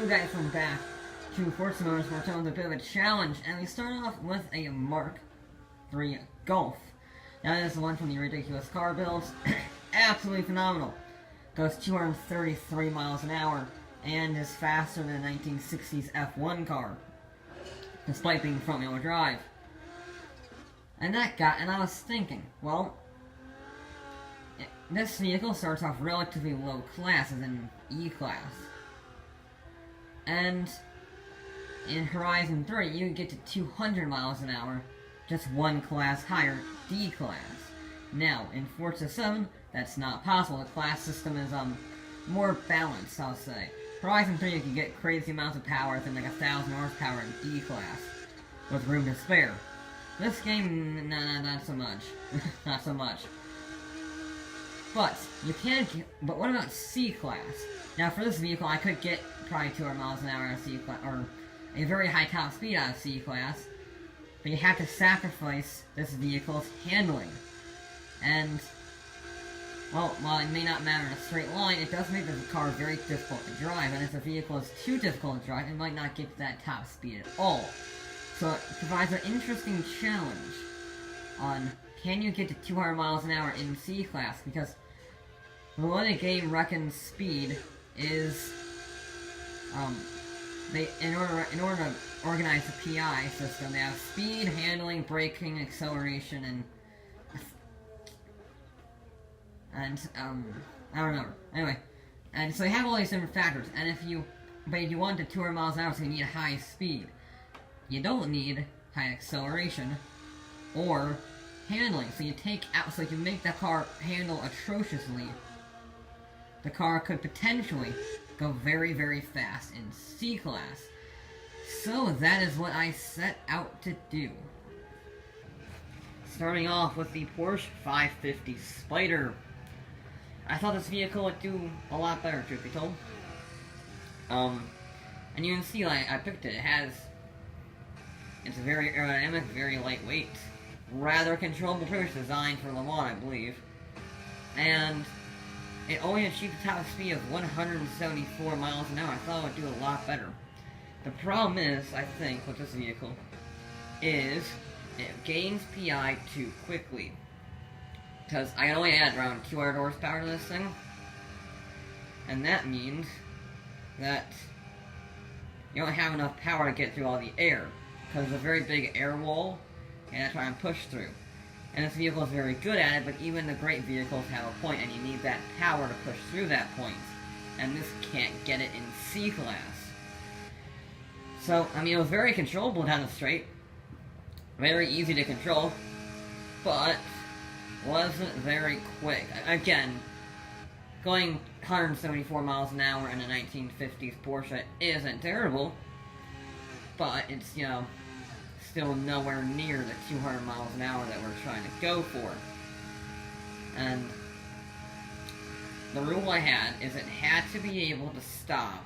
you guys come back to Forza Motorsport with a bit of a challenge, and we start off with a Mark III Golf. Now this is the one from the ridiculous car builds. Absolutely phenomenal. Goes 233 miles an hour, and is faster than a 1960s F1 car, despite being front-wheel drive. And I was thinking, well, this vehicle starts off relatively low class, as in E-class. And in Horizon 3, you can get to 200 miles an hour, just one class higher, D-class. Now, in Forza 7, that's not possible. The class system is, more balanced, I'll say. Horizon 3, you can get crazy amounts of power, within like 1,000 horsepower in D-class, with room to spare. This game, not so much. Not so much. But, you can get, but what about C-class? Now, for this vehicle, I could get probably 200 miles an hour out of C-class, or a very high top speed out of C-class, but you have to sacrifice this vehicle's handling. And, well, while it may not matter in a straight line, it does make the car very difficult to drive, and if the vehicle is too difficult to drive, it might not get to that top speed at all. So it provides an interesting challenge on, can you get to 200 miles an hour in C-class, because the way the game reckons speed is, in order to organize the PI system, they have speed, handling, braking, acceleration, and I don't remember. Anyway, and so they have all these different factors, and if you want to 200 miles an hour, so you need a high speed. You don't need high acceleration, or handling, so you make the car handle atrociously. The car could potentially go very, very fast in C-class. So that is what I set out to do. Starting off with the Porsche 550 Spider. I thought this vehicle would do a lot better, truth be told. And you can see, like, I picked it. It's very aerodynamic, very lightweight, rather controllable, pretty much designed for Le Mans, I believe. And it only achieved a top speed of 174 miles an hour. I thought it would do a lot better. The problem is, I think, with this vehicle, is it gains PI too quickly. Because I can only add around 200 horsepower to this thing. And that means that you don't have enough power to get through all the air. Because there's a very big air wall, and that's why I'm pushed through. And this vehicle is very good at it, but even the great vehicles have a point, and you need that power to push through that point. And this can't get it in C-class. So, I mean, it was very controllable down the straight. Very easy to control. But wasn't very quick. Again, going 174 miles an hour in a 1950s Porsche isn't terrible. But it's, you know, still nowhere near the 200 miles an hour that we're trying to go for. And the rule I had is it had to be able to stop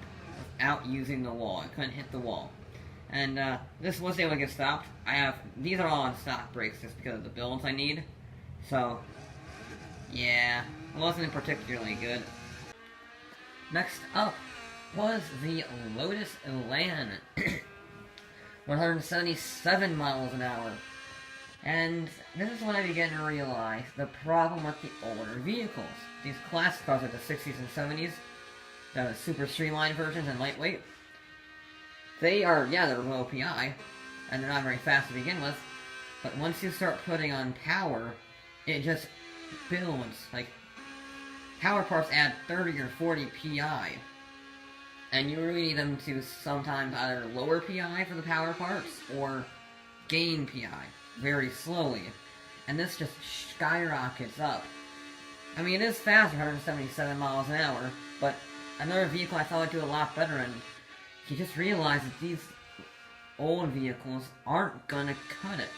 without using the wall. It couldn't hit the wall. And this was able to get stopped. These are all on stock brakes just because of the builds I need. So, yeah, it wasn't particularly good. Next up was the Lotus Elan. 177 miles an hour. And this is when I began to realize the problem with the older vehicles. These classic cars like the 60s and 70s, the super streamlined versions and lightweight, they're low PI, and they're not very fast to begin with, but once you start putting on power, it just builds. Like, power parts add 30 or 40 PI. And you really need them to sometimes either lower PI for the power parts, or gain PI very slowly. And this just skyrockets up. I mean, it is fast, 177 miles an hour, but another vehicle I thought would do a lot better, and you just realize that these old vehicles aren't gonna cut it.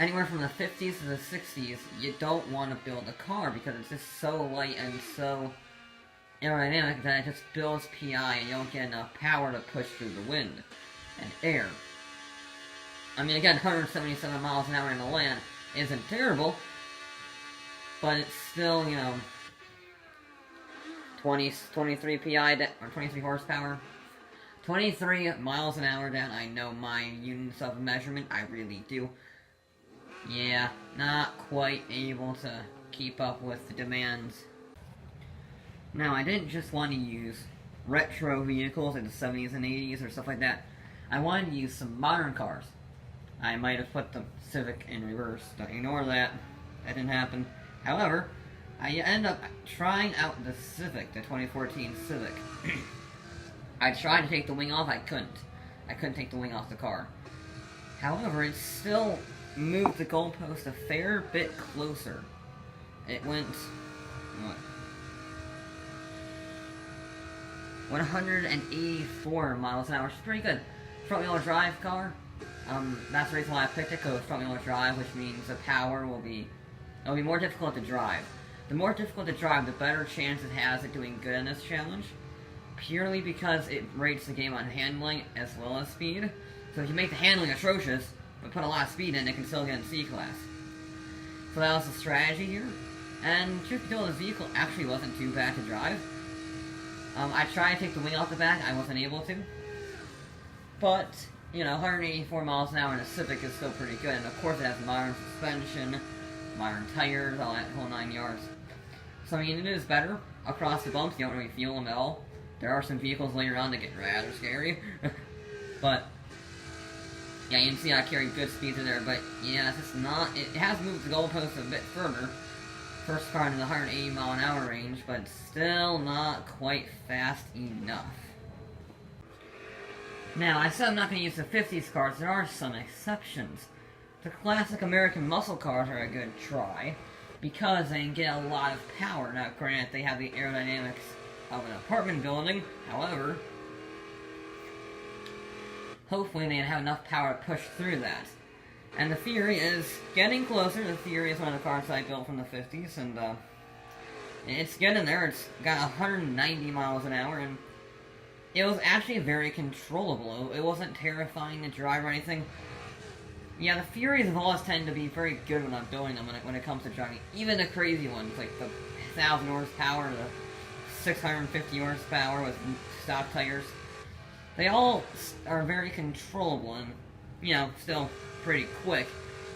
Anywhere from the 50s to the 60s, you don't want to build a car, because it's just so light and so aerodynamic that it just builds PI and you don't get enough power to push through the wind and air. I mean, again, 177 miles an hour in the land isn't terrible, but it's still, you know, 23 PI, or 23 horsepower. 23 miles an hour down. I know my units of measurement, I really do. Yeah, not quite able to keep up with the demands. Now, I didn't just want to use retro vehicles in the 70s and 80s or stuff like that. I wanted to use some modern cars. I might have put the Civic in reverse. Don't ignore that. That didn't happen. However, I ended up trying out the Civic, the 2014 Civic. I tried to take the wing off, I couldn't. I couldn't take the wing off the car. However, it still moved the goalpost a fair bit closer. It went, what? 184 miles an hour, which is pretty good. Front-wheel drive car. That's the reason why I picked it, because front-wheel drive, which means the power will be, it'll be more difficult to drive. The more difficult to drive, the better chance it has at doing good in this challenge. Purely because it rates the game on handling as well as speed. So if you make the handling atrocious, but put a lot of speed in, it can still get in C-Class. So that was the strategy here. And truth be told, this vehicle actually wasn't too bad to drive. I tried to take the wing off the back, I wasn't able to. But, you know, 184 miles an hour in a Civic is still pretty good. And of course it has modern suspension, modern tires, all that whole 9 yards. So I mean, it is better. Across the bumps, you don't really feel them at all. There are some vehicles later on that get rather scary. But, yeah, you can see I carry good speed through there. But, yeah, it's just not, it has moved the goalpost a bit further. First car in the 180 mile an hour range, but still not quite fast enough. Now, I said I'm not going to use the 50s cars. There are some exceptions. The classic American muscle cars are a good try, because they can get a lot of power. Now, granted, they have the aerodynamics of an apartment building. However, hopefully they have enough power to push through that. And the Fury is getting closer. The Fury is one of the cars I built from the 50s, and it's getting there. It's got 190 miles an hour, and it was actually very controllable. It wasn't terrifying to drive or anything. Yeah, the Furies have always tended to be very good when I'm building them when it comes to driving. Even the crazy ones, like the 1,000 horsepower, the 650 horsepower with stock tires. They all are very controllable and, you know, still pretty quick.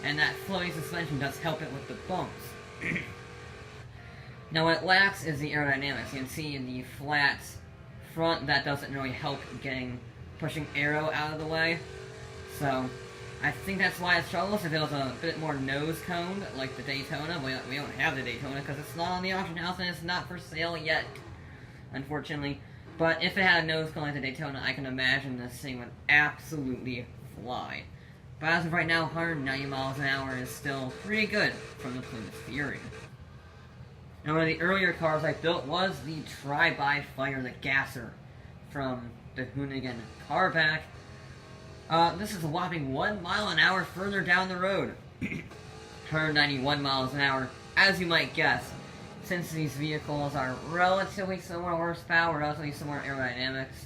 And that floating suspension does help it with the bumps. Now, what it lacks is the aerodynamics. You can see in the flat front, that doesn't really help pushing aero out of the way. So, I think that's why it struggles. If it was a bit more nose coned, like the Daytona, we don't have the Daytona because it's not on the auction house and it's not for sale yet, unfortunately. But if it had a nose cone like the Daytona, I can imagine this thing would absolutely fly. But as of right now, 190 miles an hour is still pretty good from the Plymouth Fury. Now, one of the earlier cars I built was the Tri-Bi-Fire, the Gasser, from the Hoonigan car pack. This is a whopping 1 mile an hour further down the road. 191 miles an hour, as you might guess. Since these vehicles are relatively similar horsepower, relatively similar aerodynamics,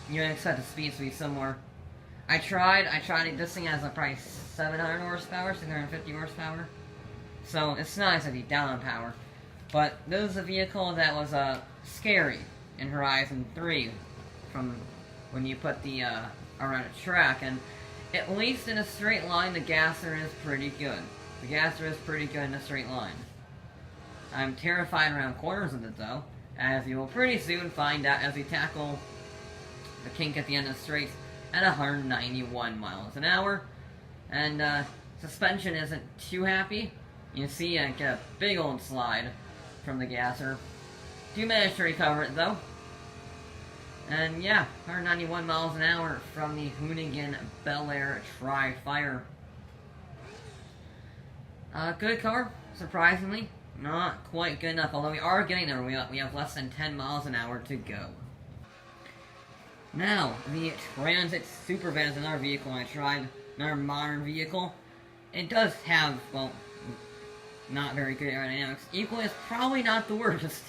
you can expect the speeds to be similar. I tried, this thing has probably 700 horsepower, 650 horsepower. So, it's not exactly down on power. But this is a vehicle that was, scary in Horizon 3, from when you put the, around a track, and at least in a straight line, the Gasser is pretty good. The Gasser is pretty good in a straight line. I'm terrified around corners with it, though, as you will pretty soon find out as we tackle the kink at the end of the straight at 191 miles an hour. And, suspension isn't too happy. You see I get a big old slide from the Gasser. Do manage to recover it, though. And yeah, 191 miles an hour from the Hoonigan Bel Air Tri-Fire. Good car, surprisingly. Not quite good enough, although we are getting there. We have less than 10 miles an hour to go. Now, the Transit Supervan is another vehicle I tried. Another modern vehicle. It does have, well, not very good aerodynamics. Equally, it's probably not the worst.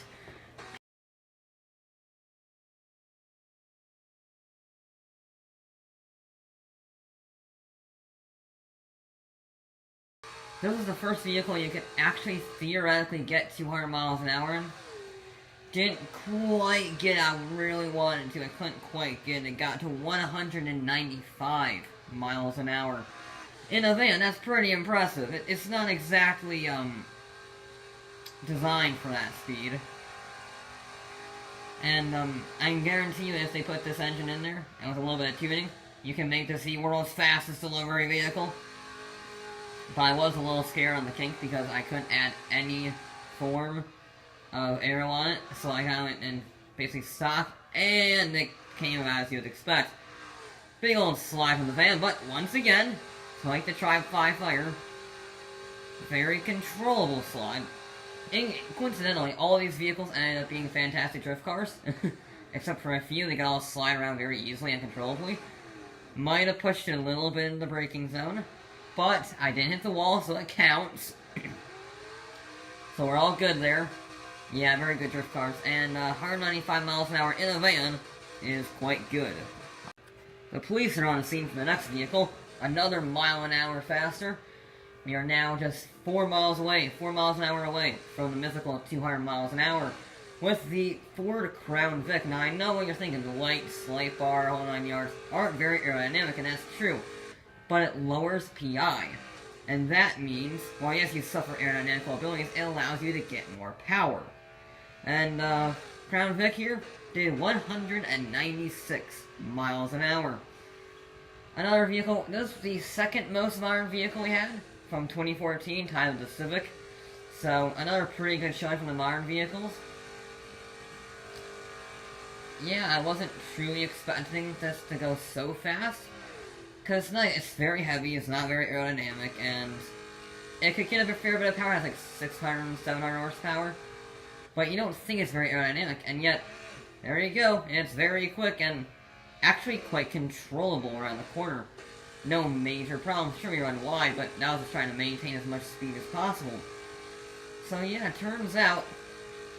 This is the first vehicle you can actually theoretically get 200 miles an hour in. didn't quite get it. I really wanted to. I couldn't quite get it. It got to 195 miles an hour. In a van, that's pretty impressive. It's not exactly, designed for that speed. And, I can guarantee you if they put this engine in there, and with a little bit of tuning, you can make this the world's fastest delivery vehicle. But I was a little scared on the kink because I couldn't add any form of aero on it, so I kind of went and basically stopped, and it came as you would expect. Big old slide from the van, but once again, like the Tri-5 Fire, very controllable slide. And coincidentally, all these vehicles ended up being fantastic drift cars, except for a few. They could all slide around very easily and controllably. Might have pushed it a little bit in the braking zone, but I didn't hit the wall, so it counts. So we're all good there. Yeah, very good drift cars, and 195 miles an hour in a van is quite good. The police are on the scene for the next vehicle, another mile an hour faster. We are now just 4 miles an hour away from the mythical 200 miles an hour with the Ford Crown Vic. Now, I know what you're thinking, the lights, light bar, whole 9 yards aren't very aerodynamic, and that's true, but it lowers PI. And that means, while yes, you suffer aerodynamic abilities, it allows you to get more power. And, Crown Vic here did 196 miles an hour. Another vehicle, this is the second most modern vehicle we had from 2014, titled the Civic. So, another pretty good showing from the modern vehicles. Yeah, I wasn't truly expecting this to go so fast, because it's very heavy, it's not very aerodynamic, and it could get a fair bit of power. It has like 600, 700 horsepower. But you don't think it's very aerodynamic, and yet, there you go, it's very quick and actually quite controllable around the corner. No major problems. Sure, we run wide, but now just trying to maintain as much speed as possible. So yeah, it turns out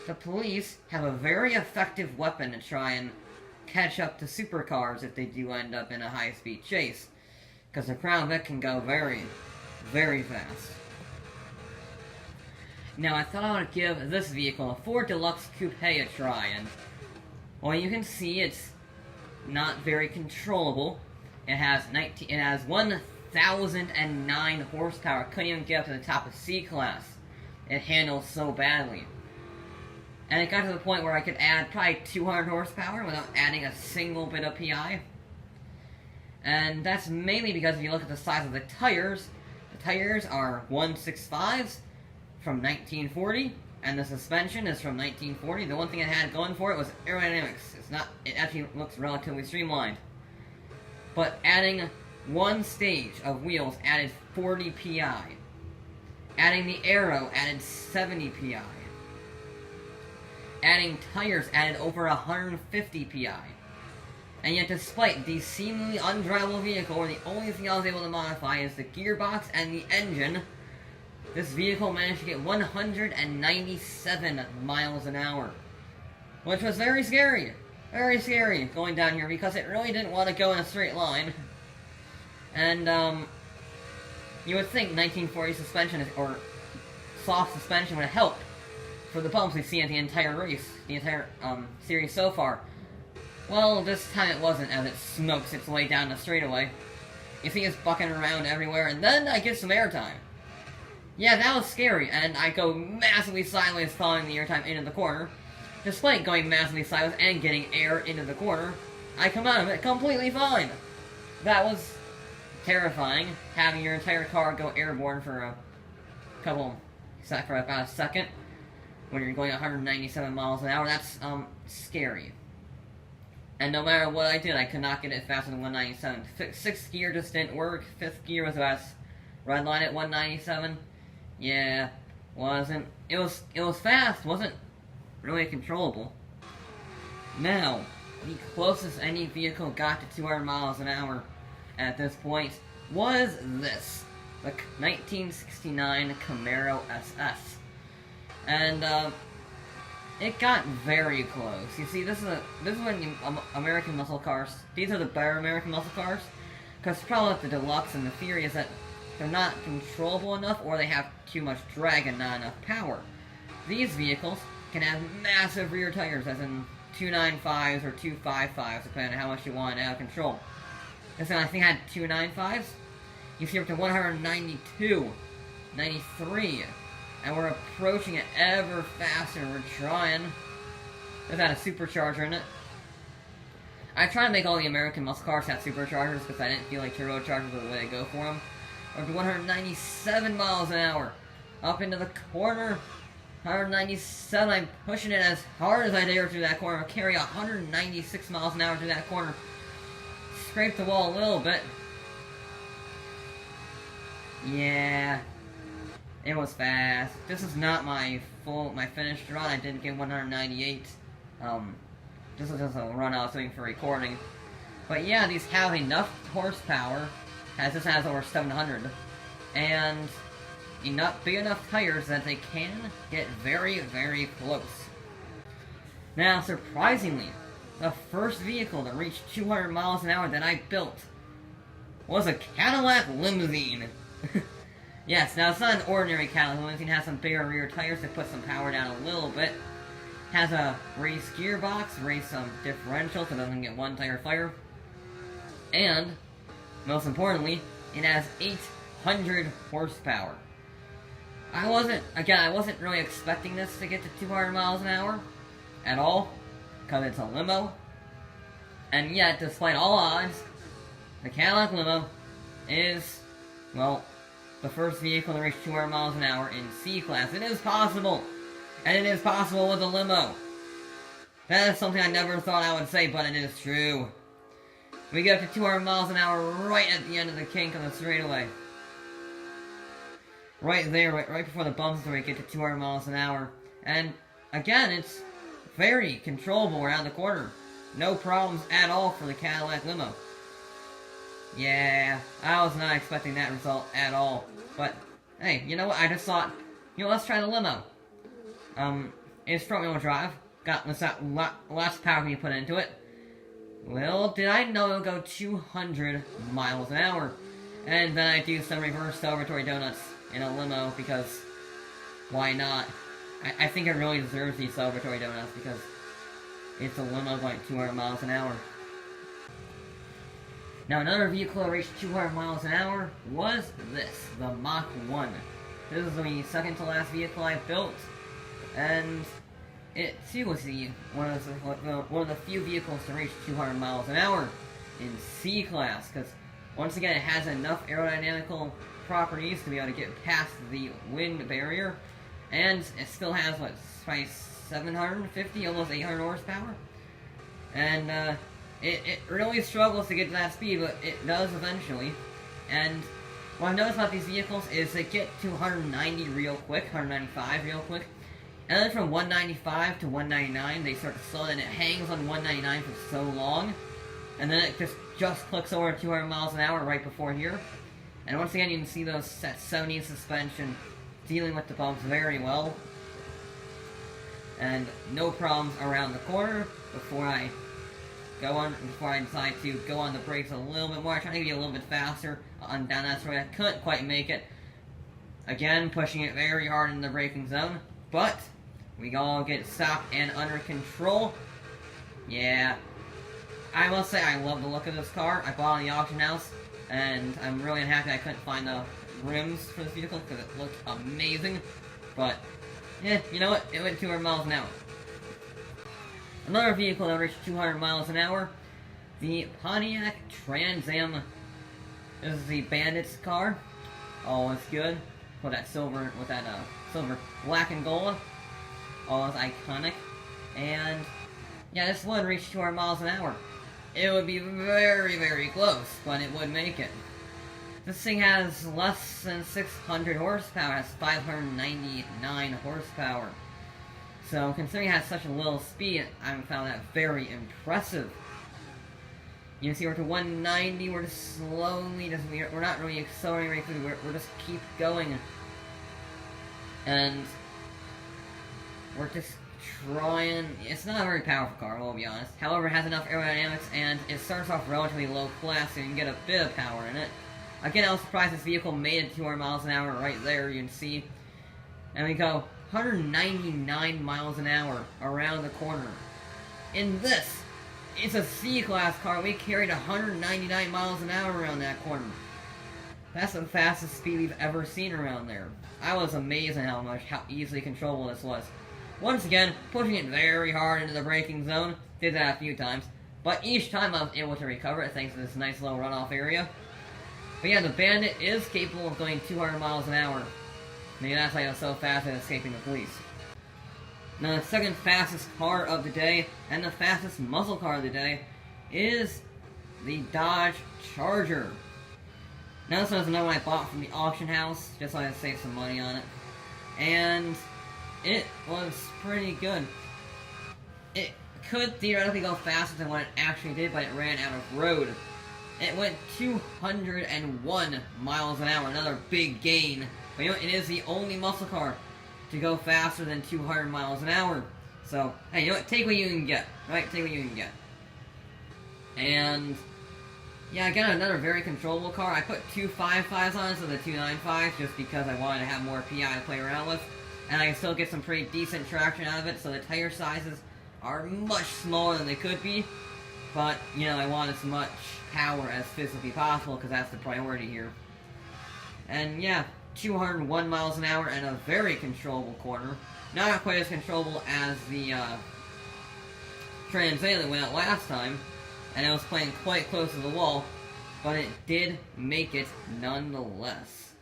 the police have a very effective weapon to try and catch up to supercars if they do end up in a high-speed chase. Because the Crown Vic can go very, very fast. Now, I thought I would give this vehicle, a Ford Deluxe Coupe, a try, and well, you can see it's not very controllable. It has 1,009 horsepower. Couldn't even get up to the top of C-Class. It handles so badly. And it got to the point where I could add probably 200 horsepower without adding a single bit of PI. And that's mainly because if you look at the size of the tires are 165s from 1940, and the suspension is from 1940. The one thing it had going for it was aerodynamics. It actually looks relatively streamlined. But adding one stage of wheels added 40 PI. Adding the aero added 70 PI. Adding tires added over 150 PI. And yet, despite the seemingly undrivable vehicle, where the only thing I was able to modify is the gearbox and the engine, this vehicle managed to get 197 miles an hour. Which was very scary. Very scary going down here, because it really didn't want to go in a straight line. And, you would think 1940 suspension, or soft suspension, would help for the bumps we've seen at the entire race, the entire, series so far. Well, this time it wasn't, as it smokes its way down the straightaway. You see it's bucking around everywhere, and then I get some airtime. Yeah, that was scary, and I go massively sideways following the airtime into the corner. Despite going massively sideways and getting air into the corner, I come out of it completely fine. That was terrifying, having your entire car go airborne for about a second, when you're going 197 miles an hour. That's, scary. And no matter what I did, I could not get it faster than 197. Sixth gear just didn't work. Fifth gear was about red line at 197. Yeah, wasn't. It was fast, wasn't really controllable. Now, the closest any vehicle got to 200 miles an hour at this point was this, the 1969 Camaro SS. And, it got very close. You see, this is when American muscle cars, these are the better American muscle cars, because the problem with the Deluxe and the Fury is that they're not controllable enough, or they have too much drag and not enough power. These vehicles can have massive rear tires, as in 295s or 255s, depending on how much you want out of control. This one I think I had 295s. You see up to 192, 93, and we're approaching it ever faster. We're trying. This had a supercharger in it. I try to make all the American muscle cars have superchargers because I didn't feel like turbochargers were the way to go for them. Up to 197 miles an hour. Up into the corner. 197. I'm pushing it as hard as I dare through that corner. I'll carry 196 miles an hour through that corner. Scrape the wall a little bit. Yeah. It was fast. This is not my finished run. I didn't get 198. This is just a run I was doing for recording. But yeah, these have enough horsepower, as this has over 700, and big enough tires that they can get very, very close. Now, surprisingly, the first vehicle to reach 200 miles an hour that I built was a Cadillac limousine. Yes, now it's not an ordinary Cadillac limousine. It has some bigger rear tires to put some power down a little bit. Has a raised gearbox, raised some differential so it doesn't get one tire fire. And, most importantly, it has 800 horsepower. I wasn't really expecting this to get to 200 miles an hour at all, because it's a limo. And yet, despite all odds, the Cadillac limo is, well, the first vehicle to reach 200 miles an hour in C-Class. It is possible! And it is possible with a limo. That is something I never thought I would say, but it is true. We get up to 200 miles an hour right at the end of the kink on the straightaway. Right there, right before the bumps where we get to 200 miles an hour. And, again, it's very controllable around the corner. No problems at all for the Cadillac limo. Yeah, I was not expecting that result at all. But, hey, you know what? I just thought, let's try the limo. It's front-wheel drive. Got lots of power when you put into it. Well, did I know it'll go 200 miles an hour? And then I do some reverse celebratory donuts in a limo, because why not? I think it really deserves these celebratory donuts, because it's a limo going 200 miles an hour. Now, another vehicle that reached 200 miles an hour was this, the Mach 1. This is the second to last vehicle I built, and it too was one of the few vehicles to reach 200 miles an hour in C-Class, because once again it has enough aerodynamical properties to be able to get past the wind barrier, and it still has, what, 750, almost 800 horsepower, and it really struggles to get to that speed, but it does eventually. And what I've noticed about these vehicles is they get to 190 real quick, 195 real quick, and then from 195 to 199 they start to slow, and it hangs on 199 for so long, and then it just clicks over 200 miles an hour right before here. And once again, you can see that 70 suspension dealing with the bumps very well, and no problems around the corner. Before I decide to go on the brakes a little bit more, I try to be a little bit faster on down that road. I couldn't quite make it. Again, pushing it very hard in the braking zone, but we all get stopped and under control. Yeah, I must say I love the look of this car. I bought it in the auction house, and I'm really unhappy I couldn't find the rims for this vehicle because it looked amazing. But yeah, you know what? It went 200 miles an hour. Another vehicle that reached 200 miles an hour, the Pontiac Trans Am. This is the Bandit's car. Oh, it's good. With that silver black and gold. Oh, it's iconic. And yeah, this would reach 200 miles an hour. It would be very, very close, but it would make it. This thing has less than 600 horsepower. It has 599 horsepower. So, considering it has such a little speed, I found that very impressive. You can see we're to 190, we're just slowly, we're not really accelerating very quickly, we're just keep going. And we're just trying, it's not a very powerful car, we'll be honest. However, it has enough aerodynamics, and it starts off relatively low class, so you can get a bit of power in it. Again, I was surprised this vehicle made it 200 miles an hour right there, you can see. And we go, 199 miles an hour around the corner. In this, it's a C-Class car. We carried 199 miles an hour around that corner. That's the fastest speed we've ever seen around there. I was amazed at how easily controllable this was. Once again, pushing it very hard into the braking zone. Did that a few times. But each time I was able to recover it thanks to this nice little runoff area. But yeah, the Bandit is capable of going 200 miles an hour. Maybe that's why it was so fast at escaping the police. Now, the second fastest car of the day, and the fastest muscle car of the day, is the Dodge Charger. Now, this was another one I bought from the auction house, just so I could save some money on it. And it was pretty good. It could theoretically go faster than what it actually did, but it ran out of road. It went 201 miles an hour, another big gain. But you know, it is the only muscle car to go faster than 200 miles an hour. So, hey, you know what? Take what you can get, right? Take what you can get. And yeah, I got another very controllable car. I put 255s on instead of the 295s just because I wanted to have more PI to play around with. And I can still get some pretty decent traction out of it, so the tire sizes are much smaller than they could be. But, you know, I want as much power as physically possible because that's the priority here. And yeah, 201 miles an hour and a very controllable corner. Not quite as controllable as the Trans Am that went out last time, and it was playing quite close to the wall, but it did make it nonetheless.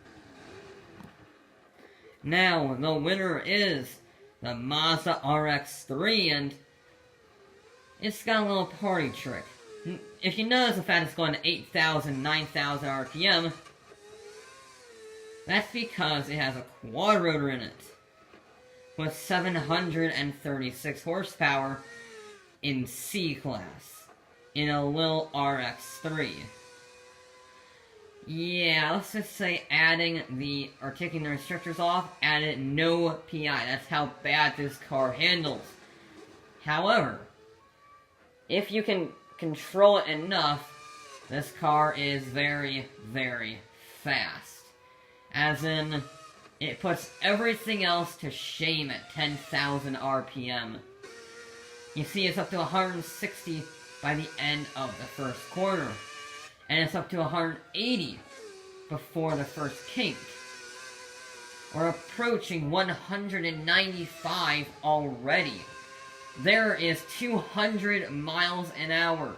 Now, the winner is the Mazda RX-3, and it's got a little party trick. If you notice the fact it's going to 8,000, 9,000 RPM, that's because it has a quad rotor in it, with 736 horsepower in C-Class, in a little RX-3. Yeah, let's just say taking the restrictors off, added no PI. That's how bad this car handles. However, if you can control it enough, this car is very, very fast. As in, it puts everything else to shame at 10,000 RPM. You see, it's up to 160 by the end of the first quarter. And it's up to 180 before the first kink. We're approaching 195 already. There is 200 miles an hour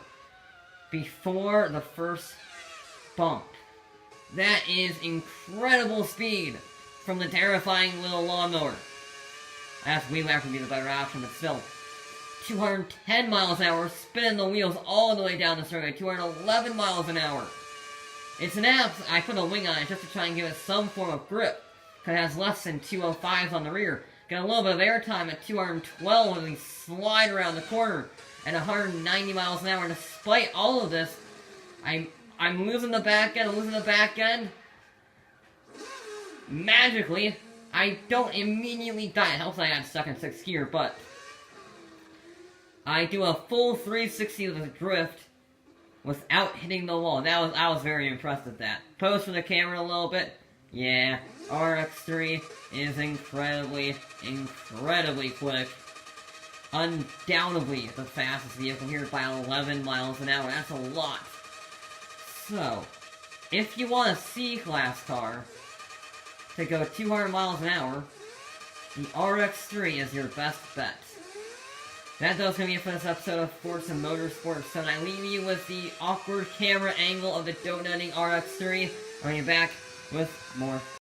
before the first bump. That is incredible speed from the terrifying little lawnmower. That's way after be the better option, but still. 210 miles an hour, spinning the wheels all the way down the circuit. 211 miles an hour. It's an app. I put a wing on it just to try and give it some form of grip, because it has less than 205s on the rear. Got a little bit of airtime at 212 when we slide around the corner at 190 miles an hour. Despite all of this, I'm losing the back end, Magically, I don't immediately die. It helps I got stuck in 6th gear, but I do a full 360 with a drift without hitting the wall. I was very impressed with that. Pose for the camera a little bit. Yeah, RX-3 is incredibly, incredibly quick. Undoubtedly the fastest vehicle here by 11 miles an hour. That's a lot. So, if you want a C-Class car to go 200 miles an hour, the RX-3 is your best bet. That does going to be it for this episode of Forza Motorsports. So I leave you with the awkward camera angle of the donutting RX-3. I'll be back with more.